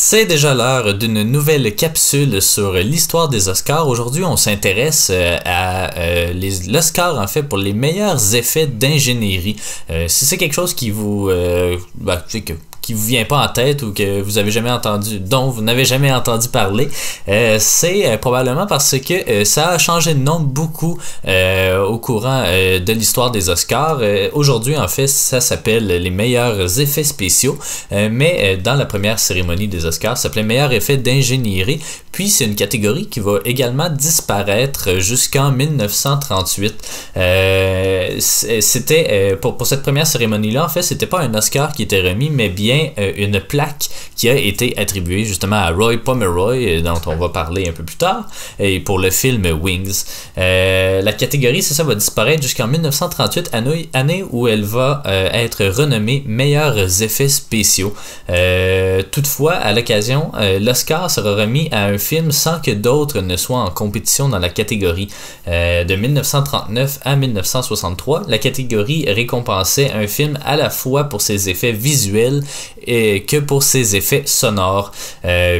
C'est déjà l'heure d'une nouvelle capsule sur l'histoire des Oscars. Aujourd'hui, on s'intéresse à l'Oscar en fait pour les meilleurs effets d'ingénierie. Si c'est quelque chose qui vous qui vous vient pas en tête ou que vous avez jamais entendu, dont vous n'avez jamais entendu parler, c'est probablement parce que ça a changé de nom beaucoup au courant de l'histoire des Oscars. Aujourd'hui, en fait, ça s'appelle les meilleurs effets spéciaux, mais dans la première cérémonie des Oscars, ça s'appelait meilleurs effets d'ingénierie. Puis c'est une catégorie qui va également disparaître jusqu'en 1938. C'était pour cette première cérémonie-là, en fait, c'était pas un Oscar qui était remis, mais bien une plaque qui a été attribuée justement à Roy Pomeroy, dont on va parler un peu plus tard, et pour le film Wings. La catégorie, c'est ça, va disparaître jusqu'en 1938, année où elle va être renommée meilleurs effets spéciaux. Toutefois, à l'occasion, l'Oscar sera remis à un film sans que d'autres ne soient en compétition dans la catégorie. De 1939 à 1963, la catégorie récompensait un film à la fois pour ses effets visuels et que pour ses effets sonores.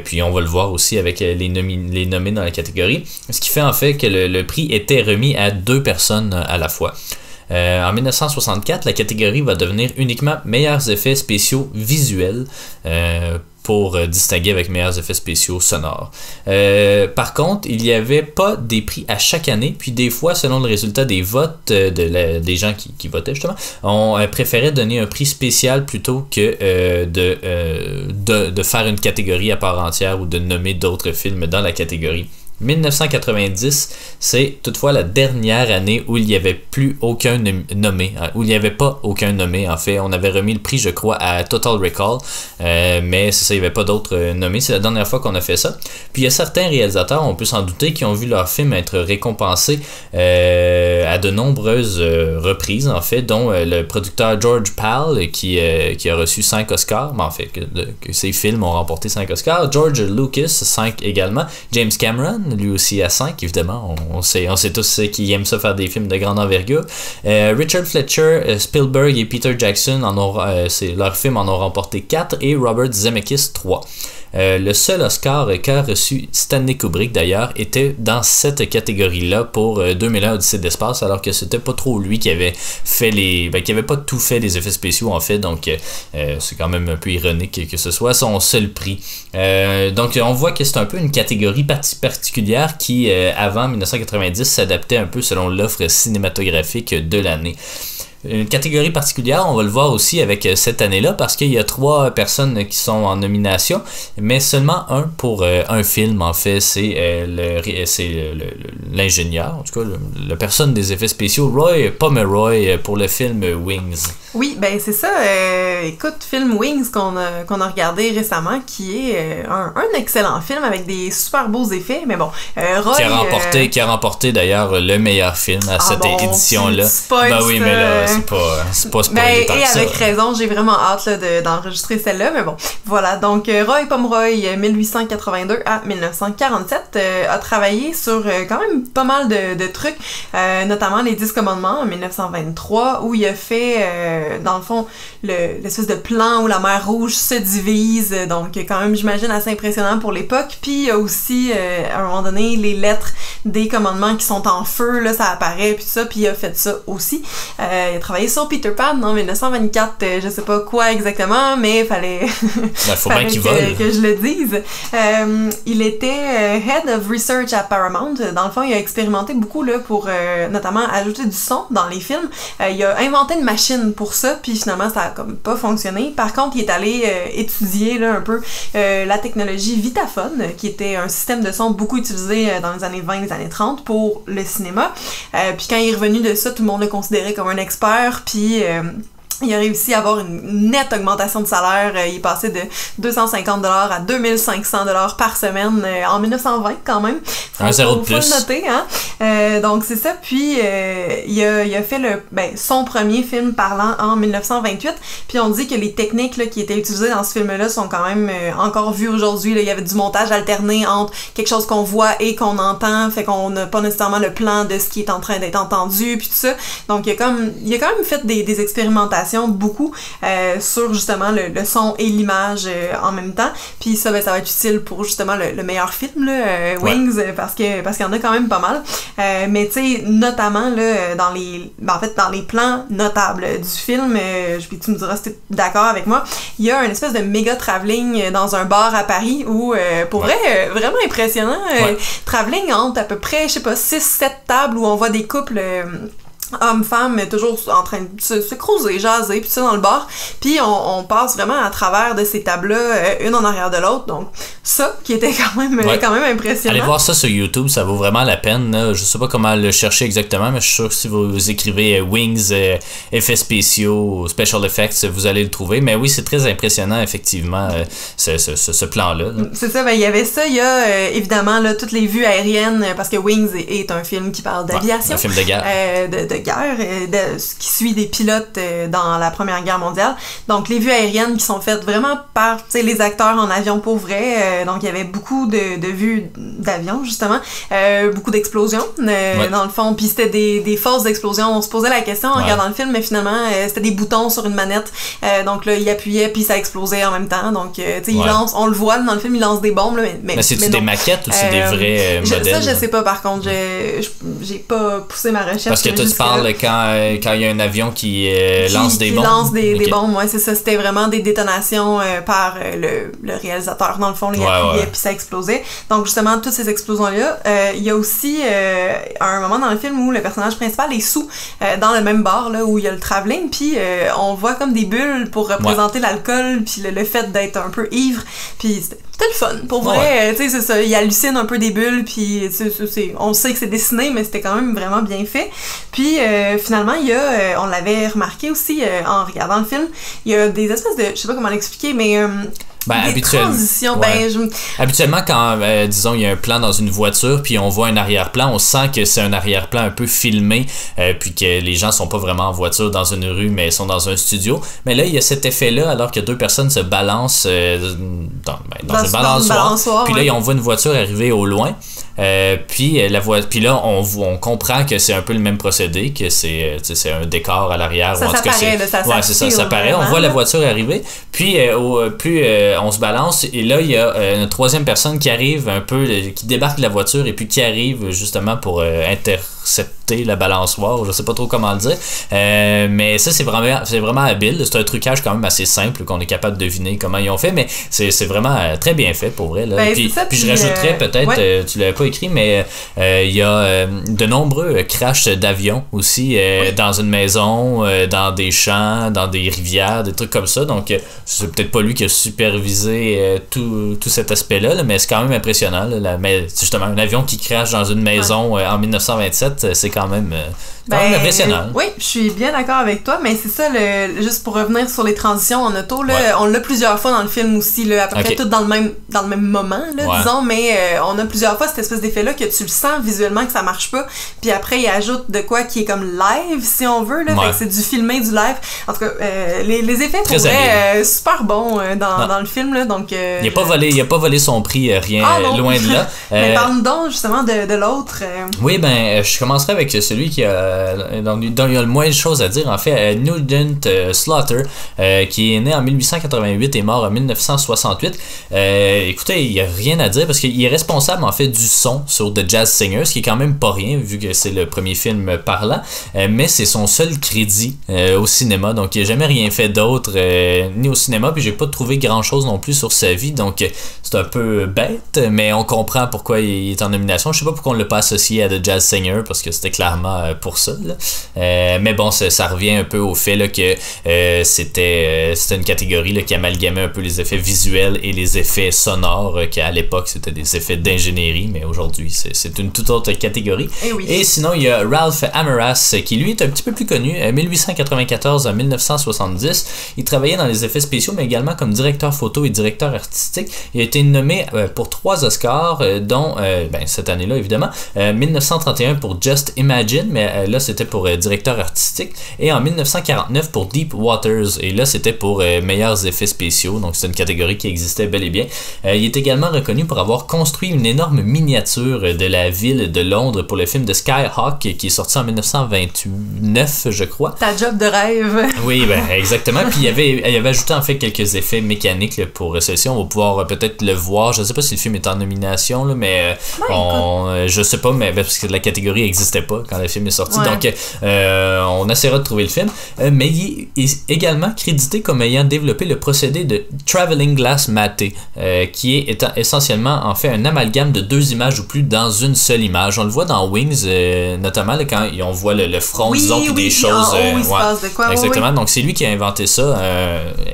Puis on va le voir aussi avec les nommés dans la catégorie. Ce qui fait en fait que le prix était remis à 2 personnes à la fois. En 1964, la catégorie va devenir uniquement meilleurs effets spéciaux visuels pour distinguer avec meilleurs effets spéciaux sonores. Par contre, il n'y avait pas des prix à chaque année, puis des fois, selon le résultat des votes des gens qui votaient justement, on préférait donner un prix spécial plutôt que de faire une catégorie à part entière ou de nommer d'autres films dans la catégorie. 1990, c'est toutefois la dernière année où il n'y avait plus aucun nommé, où il n'y avait pas aucun nommé. En fait, on avait remis le prix, je crois, à Total Recall, mais c'est ça, il n'y avait pas d'autres nommés. C'est la dernière fois qu'on a fait ça. Puis il y a certains réalisateurs, on peut s'en douter, qui ont vu leur film être récompensé à de nombreuses reprises, en fait, dont le producteur George Pal, qui a reçu 5 Oscars, mais en fait, que ses films ont remporté 5 Oscars. George Lucas, 5 également. James Cameron, lui aussi à 5, évidemment. On sait tous qui aiment ça faire des films de grande envergure. Richard Fletcher, Spielberg et Peter Jackson, leurs films en ont remporté 4 et Robert Zemeckis 3. Le seul Oscar qu'a reçu Stanley Kubrick d'ailleurs était dans cette catégorie-là pour 2001 Odyssée de l'espace, alors que c'était pas trop lui qui avait fait qui avait pas tout fait les effets spéciaux en fait, donc c'est quand même un peu ironique que ce soit son seul prix. Donc on voit que c'est un peu une catégorie particulière qui avant 1990 s'adaptait un peu selon l'offre cinématographique de l'année. Une catégorie particulière, on va le voir aussi avec cette année-là, parce qu'il y a 3 personnes qui sont en nomination, mais seulement un pour un film, en fait, c'est l'ingénieur, en tout cas, la personne des effets spéciaux, Roy Pomeroy, pour le film Wings. Oui, ben c'est ça. Écoute, film Wings qu'on a regardé récemment, qui est un excellent film avec des super beaux effets, mais bon, Roy... Qui a remporté d'ailleurs le meilleur film à cette édition-là. Ben oui, mais là, c'est pas spoilé tant que ça. Et avec raison, j'ai vraiment hâte là, d'enregistrer celle-là, mais bon, voilà. Donc, Roy Pomeroy, 1882 à 1947, a travaillé sur quand même pas mal de trucs, notamment les 10 commandements en 1923, où il a fait... dans le fond, l'espèce de plan où la mer Rouge se divise, donc quand même, j'imagine, assez impressionnant pour l'époque. Puis il y a aussi, à un moment donné, les lettres des commandements qui sont en feu, là, ça apparaît, puis tout ça, puis il a fait ça aussi. Il a travaillé sur Peter Pan en 1924, je sais pas quoi exactement, mais il fallait, faut bien qu'il vole. Que je le dise. Il était Head of Research à Paramount. Dans le fond, il a expérimenté beaucoup là, pour notamment ajouter du son dans les films. Il a inventé une machine pour ça, puis finalement ça a comme pas fonctionné. Par contre, il est allé étudier là un peu la technologie Vitaphone, qui était un système de son beaucoup utilisé dans les années 20 et les années 30 pour le cinéma. Puis quand il est revenu de ça, tout le monde le considérait comme un expert, puis il a réussi à avoir une nette augmentation de salaire. Il est passé de 250$ à 2500$ par semaine en 1920 quand même. Un zéro de plus. Faut le noter, hein? Donc c'est ça. Puis il a fait son premier film parlant en 1928. Puis on dit que les techniques là, qui étaient utilisées dans ce film-là sont quand même encore vues aujourd'hui. Là. Il y avait du montage alterné entre quelque chose qu'on voit et qu'on entend. Fait qu'on n'a pas nécessairement le plan de ce qui est en train d'être entendu. Puis tout ça. Donc il a quand même fait des expérimentations d'interprétation beaucoup sur justement le son et l'image en même temps. Puis ça, ça va être utile pour justement le meilleur film, là, Wings, parce qu'il y en a quand même pas mal. Mais tu sais, notamment là, dans les plans notables du film, puis tu me diras si t'es d'accord avec moi, il y a une espèce de méga travelling dans un bar à Paris où, pour vrai, vraiment impressionnant, travelling entre à peu près, je sais pas, 6-7 tables où on voit des couples hommes-femmes toujours en train de se cruiser, jaser, puis ça dans le bar, puis on passe vraiment à travers de ces tables-là, une en arrière de l'autre, donc ça qui était quand même impressionnant. Allez voir ça sur YouTube, ça vaut vraiment la peine, là. Je sais pas comment le chercher exactement, mais je suis sûr que si vous écrivez Wings, effets spéciaux, special effects, vous allez le trouver, mais oui, c'est très impressionnant, effectivement, ce plan-là. C'est ça, il y avait ça, il y a évidemment là, toutes les vues aériennes, parce que Wings est un film qui parle d'aviation. Un film de guerre. De guerre, qui suit des pilotes dans la Première Guerre mondiale. Donc, les vues aériennes qui sont faites vraiment par les acteurs en avion pour vrai. Donc, il y avait beaucoup de vues d'avion, justement. Beaucoup d'explosions, dans le fond. Puis, c'était des fausses explosions. On se posait la question en regardant le film, mais finalement, c'était des boutons sur une manette. Donc, là, il appuyait, puis ça explosait en même temps. Donc, tu sais, il lance, on le voit dans le film, il lance des bombes. Là, mais c'est-tu des maquettes ou c'est des vrais modèles? Ça, je sais pas, par contre. J'ai pas poussé ma recherche. Parce que toi, tu parles quand il y a un avion qui lance des bombes. Qui lance des bombes, ouais, c'est ça. C'était vraiment des détonations par le réalisateur. Dans le fond, il appuyait puis ça explosait. Donc, justement, toutes ces explosions-là. Il y a aussi un moment dans le film où le personnage principal est sous dans le même bar là, où il y a le travelling, puis on voit comme des bulles pour représenter l'alcool, puis le fait d'être un peu ivre. Puis c'était le fun. Pour vrai, tu sais, c'est ça. Il hallucine un peu des bulles, puis on sait que c'est dessiné, mais c'était quand même vraiment bien fait. Puis finalement, il y a, on l'avait remarqué aussi en regardant le film, il y a des espèces de, je sais pas comment l'expliquer, mais des transitions. Habituellement, quand, disons, il y a un plan dans une voiture, puis on voit un arrière-plan, on sent que c'est un arrière-plan un peu filmé, puis que les gens sont pas vraiment en voiture dans une rue, mais sont dans un studio. Mais là, il y a cet effet-là, alors que deux personnes se balancent dans une balançoire. Puis là, on voit une voiture arriver au loin. Puis là on comprend que c'est un peu le même procédé, que c'est un décor à l'arrière, ça paraît, ça paraît, on voit la voiture arriver, puis on se balance, et là il y a une troisième personne qui arrive un peu, qui débarque de la voiture et puis qui arrive justement pour intercepter la balançoire, je sais pas trop comment le dire, mais ça c'est vraiment habile, c'est un trucage quand même assez simple qu'on est capable de deviner comment ils ont fait, mais c'est vraiment très bien fait pour vrai là. Puis je rajouterais peut-être, tu l'avais pas écrit, mais il y a de nombreux crashs d'avions aussi dans une maison, dans des champs, dans des rivières, des trucs comme ça, donc c'est peut-être pas lui qui a supervisé tout cet aspect-là, mais c'est quand même impressionnant là, mais justement un avion qui crash dans une maison en 1927, c'est quand même impressionnant. Oui, je suis bien d'accord avec toi, mais c'est ça, juste pour revenir sur les transitions en auto, là, on l'a plusieurs fois dans le film aussi, là, à peu près tout dans le même moment, là, disons, mais on a plusieurs fois cette espèce d'effet-là que tu le sens visuellement que ça marche pas, puis après il ajoute de quoi qui est comme live, si on veut, là, fait que c'est du filmé, du live. En tout cas, les effets pour vrai super bons dans le film, là, donc... il a pas volé son prix, rien, loin de là. Mais parle-nous donc justement de l'autre. Oui, je commencerai avec celui dont il y a le moins de choses à dire, en fait, Nugent Slaughter, qui est né en 1888 et mort en 1968. Écoutez, il n'y a rien à dire parce qu'il est responsable en fait du son sur The Jazz Singer, ce qui est quand même pas rien vu que c'est le premier film parlant, mais c'est son seul crédit au cinéma, donc il n'a jamais rien fait d'autre ni au cinéma, puis j'ai pas trouvé grand chose non plus sur sa vie, donc c'est un peu bête, mais on comprend pourquoi il est en nomination. Je sais pas pourquoi on l'a pas associé à The Jazz Singer, parce que c'était clairement pour ça là. Mais bon, ça revient un peu au fait là, que c'était une catégorie là, qui amalgamait un peu les effets visuels et les effets sonores, qu'à l'époque c'était des effets d'ingénierie, mais aujourd'hui c'est une toute autre catégorie. Et sinon il y a Ralph Ameras qui lui est un petit peu plus connu, 1894 à 1970. Il travaillait dans les effets spéciaux, mais également comme directeur photo et directeur artistique. Il a été nommé pour 3 Oscars, dont cette année-là évidemment, 1931 pour Just Imagine, mais là, c'était pour directeur artistique. Et en 1949 pour Deep Waters. Et là, c'était pour meilleurs effets spéciaux. Donc, c'est une catégorie qui existait bel et bien. Il est également reconnu pour avoir construit une énorme miniature de la ville de Londres pour le film de Skyhawk qui est sorti en 1929, je crois. Ta job de rêve. Oui, ben, exactement. Puis il avait ajouté en fait quelques effets mécaniques là, pour ceci. On va pouvoir peut-être le voir. Je ne sais pas si le film est en nomination, là, mais je sais pas, mais parce que la catégorie n'existait pas quand le film est sorti. Ouais. Donc, on essaiera de trouver le film. Mais il est également crédité comme ayant développé le procédé de Traveling Glass Matte, qui est essentiellement en fait un amalgame de deux images ou plus dans une seule image. On le voit dans Wings, notamment là, quand on voit le front, disons, puis des choses. Il se passe de quoi, exactement. Donc, c'est lui qui a inventé ça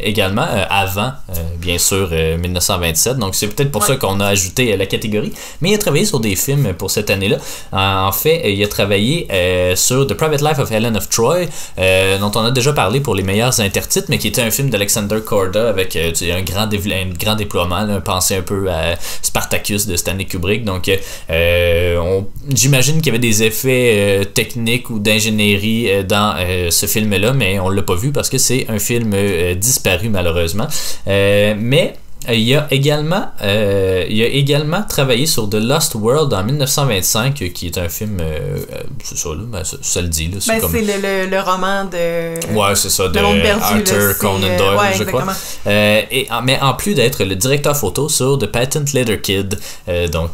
également, avant, bien sûr, 1927. Donc, c'est peut-être pour ça qu'on a ajouté la catégorie. Mais il a travaillé sur des films pour cette année-là. En fait, il a travaillé sur The Private Life of Helen of Troy, dont on a déjà parlé pour les meilleurs intertitres, mais qui était un film d'Alexander Korda avec un grand déploiement, là, pensé un peu à Spartacus de Stanley Kubrick. Donc, j'imagine qu'il y avait des effets techniques ou d'ingénierie dans ce film-là, mais on l'a pas vu parce que c'est un film disparu malheureusement. Mais il a également travaillé sur The Lost World en 1925, qui est un film, c'est ça, là, ben, ça le dit. Là, c'est comme... le roman de... Ouais, c'est ça, de Arthur Conan Doyle, je crois. Mais en plus d'être le directeur photo sur The Patent Leather Kid. Donc,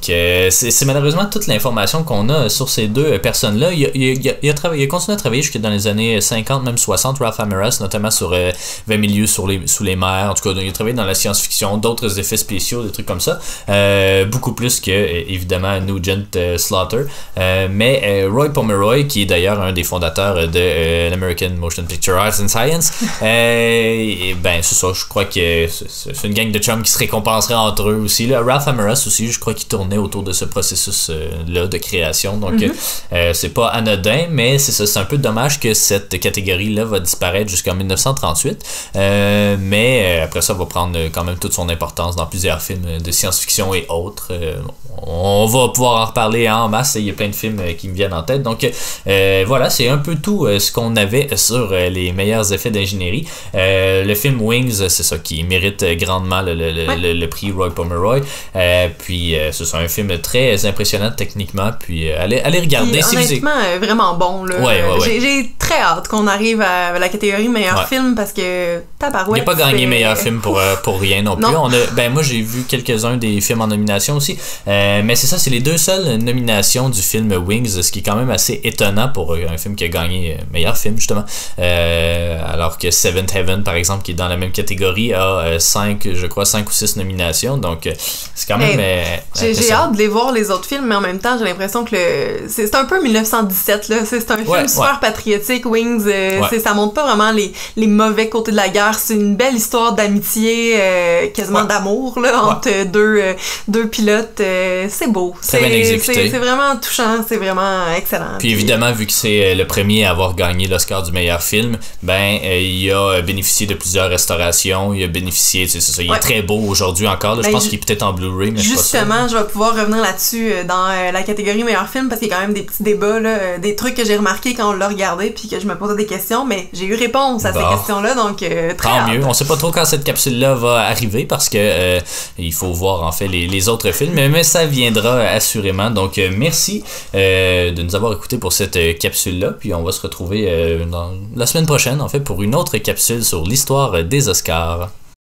c'est malheureusement toute l'information qu'on a sur ces deux personnes-là. Il a continué à travailler jusque dans les années 50, même 60, Ralph Ameras, notamment sur 20 milieux sous les mers. En tout cas, il a travaillé dans la science-fiction, d'autres effets spéciaux, des trucs comme ça. Beaucoup plus que, évidemment, Nugent Slaughter. Mais Roy Pomeroy, qui est d'ailleurs un des fondateurs de l'American Motion Picture Arts and Science, ben, c'est ça, je crois que c'est une gang de chums qui se récompenserait entre eux aussi. Là. Ralph Ameras aussi, je crois qu'il tournait autour de ce processus-là de création. Donc, c'est pas anodin, mais c'est ça, c'est un peu dommage que cette catégorie-là va disparaître jusqu'en 1938. Mais après ça, va prendre quand même toute son importance dans plusieurs films de science-fiction et autres. On va pouvoir en reparler en masse. Il y a plein de films qui me viennent en tête. Donc voilà, c'est un peu tout ce qu'on avait sur les meilleurs effets d'ingénierie. Le film Wings, c'est ça qui mérite grandement le prix Roy Pomeroy. Puis c'est ça, un film très impressionnant techniquement. Puis allez regarder. Puis, honnêtement, vraiment bon. Là. Ouais. J'ai très hâte qu'on arrive à la catégorie meilleur film parce que tabarouette. Il n'a pas gagné meilleur film pour rien non plus. Moi j'ai vu quelques-uns des films en nomination aussi. Mais c'est ça, c'est les deux seules nominations du film Wings, ce qui est quand même assez étonnant pour un film qui a gagné meilleur film justement. Alors que Seventh Heaven par exemple, qui est dans la même catégorie, a 5 ou 6 nominations. Donc c'est quand même j'ai hâte de les voir les autres films, mais en même temps j'ai l'impression que c'est un peu 1917 là. C'est un film super patriotique, Wings. Ça montre pas vraiment les mauvais côtés de la guerre. C'est une belle histoire d'amitié, quasiment d'amour là, entre deux pilotes. C'est beau. Très bien exécuté. C'est vraiment touchant, c'est vraiment excellent. Puis évidemment, vu que c'est le premier à avoir gagné l'Oscar du meilleur film, ben il a bénéficié de plusieurs restaurations, il a bénéficié, c'est ça, il est très beau aujourd'hui encore. Là, je pense qu'il est peut-être en Blu-ray, mais justement, je vais pouvoir revenir là-dessus dans la catégorie meilleur film parce qu'il y a quand même des petits débats, là, des trucs que j'ai remarqués quand on l'a regardé puis que je me posais des questions, mais j'ai eu réponse à ces questions-là, donc très tant mieux. On sait pas trop quand cette capsule-là va arriver parce que il faut voir en fait les autres films, mais ça viendra assurément. Donc merci de nous avoir écoutés pour cette capsule-là, puis on va se retrouver dans la semaine prochaine en fait pour une autre capsule sur l'histoire des Oscars.